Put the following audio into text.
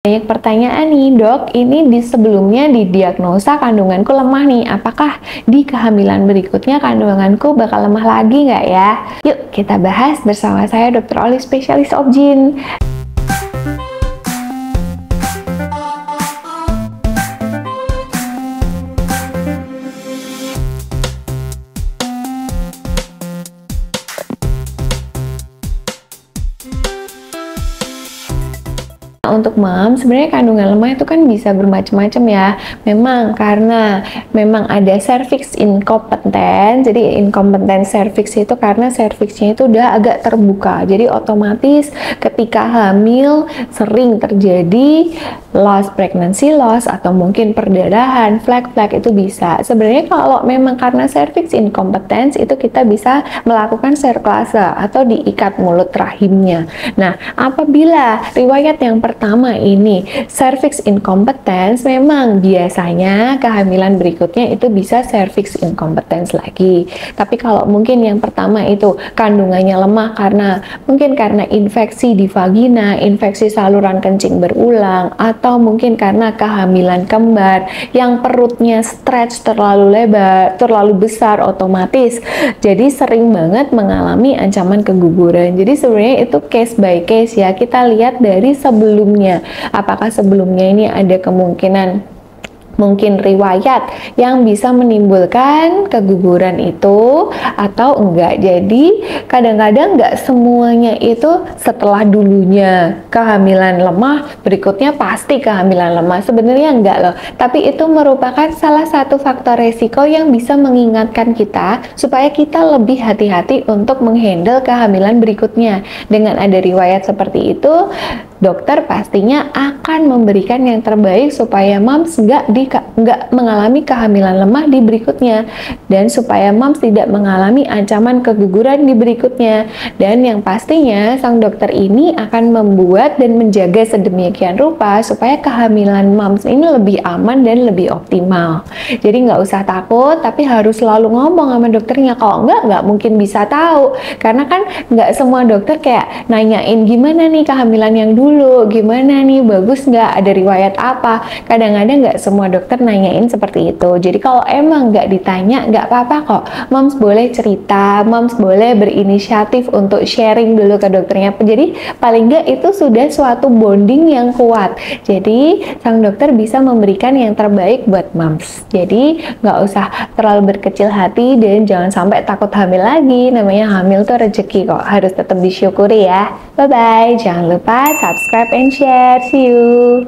Banyak pertanyaan nih, dok, ini sebelumnya didiagnosa kandunganku lemah nih, apakah di kehamilan berikutnya kandunganku bakal lemah lagi nggak ya? Yuk kita bahas bersama saya Dr. Oli, spesialis obgyn. Untuk mom, sebenarnya kandungan lemah itu kan bisa bermacam-macam ya. Memang karena ada cervix incompetence. Jadi incompetence cervix itu karena cervixnya itu udah agak terbuka. Jadi otomatis ketika hamil sering terjadi loss, pregnancy loss, atau mungkin perdarahan, flag itu bisa. Sebenarnya kalau memang karena cervix incompetence itu kita bisa melakukan serklase atau diikat mulut rahimnya. Nah, apabila riwayat yang pertama ini cervix incompetence, memang biasanya kehamilan berikutnya itu bisa cervix incompetence lagi. Tapi kalau mungkin yang pertama itu kandungannya lemah karena mungkin karena infeksi di vagina, infeksi saluran kencing berulang, atau mungkin karena kehamilan kembar yang perutnya stretch terlalu lebar, terlalu besar, otomatis jadi sering banget mengalami ancaman keguguran. Jadi sebenarnya itu case by case ya, kita lihat dari sebelumnya, apakah sebelumnya ini ada kemungkinan mungkin riwayat yang bisa menimbulkan keguguran itu atau enggak. Jadi kadang-kadang enggak semuanya itu setelah dulunya kehamilan lemah berikutnya pasti kehamilan lemah, sebenarnya enggak loh, tapi itu merupakan salah satu faktor resiko yang bisa mengingatkan kita supaya kita lebih hati-hati untuk menghandle kehamilan berikutnya. Dengan ada riwayat seperti itu, dokter pastinya akan memberikan yang terbaik supaya moms nggak mengalami kehamilan lemah di berikutnya, dan supaya moms tidak mengalami ancaman keguguran di berikutnya. Dan yang pastinya sang dokter ini akan membuat dan menjaga sedemikian rupa supaya kehamilan moms ini lebih aman dan lebih optimal. Jadi nggak usah takut, tapi harus selalu ngomong sama dokternya. Kalau nggak mungkin bisa tahu, karena kan nggak semua dokter kayak nanyain gimana nih kehamilan yang dulu, gimana nih, bagus nggak, ada riwayat apa. Kadang-kadang nggak semua dokter nanyain seperti itu. Jadi kalau emang nggak ditanya, nggak apa-apa kok. Moms boleh cerita, moms boleh berinisiatif untuk sharing dulu ke dokternya. Jadi paling nggak itu sudah suatu bonding yang kuat. Jadi sang dokter bisa memberikan yang terbaik buat moms. Jadi nggak usah terlalu berkecil hati dan jangan sampai takut hamil lagi. Namanya hamil tuh rezeki kok, harus tetap disyukuri ya. Bye-bye, jangan lupa subscribe and share. See you.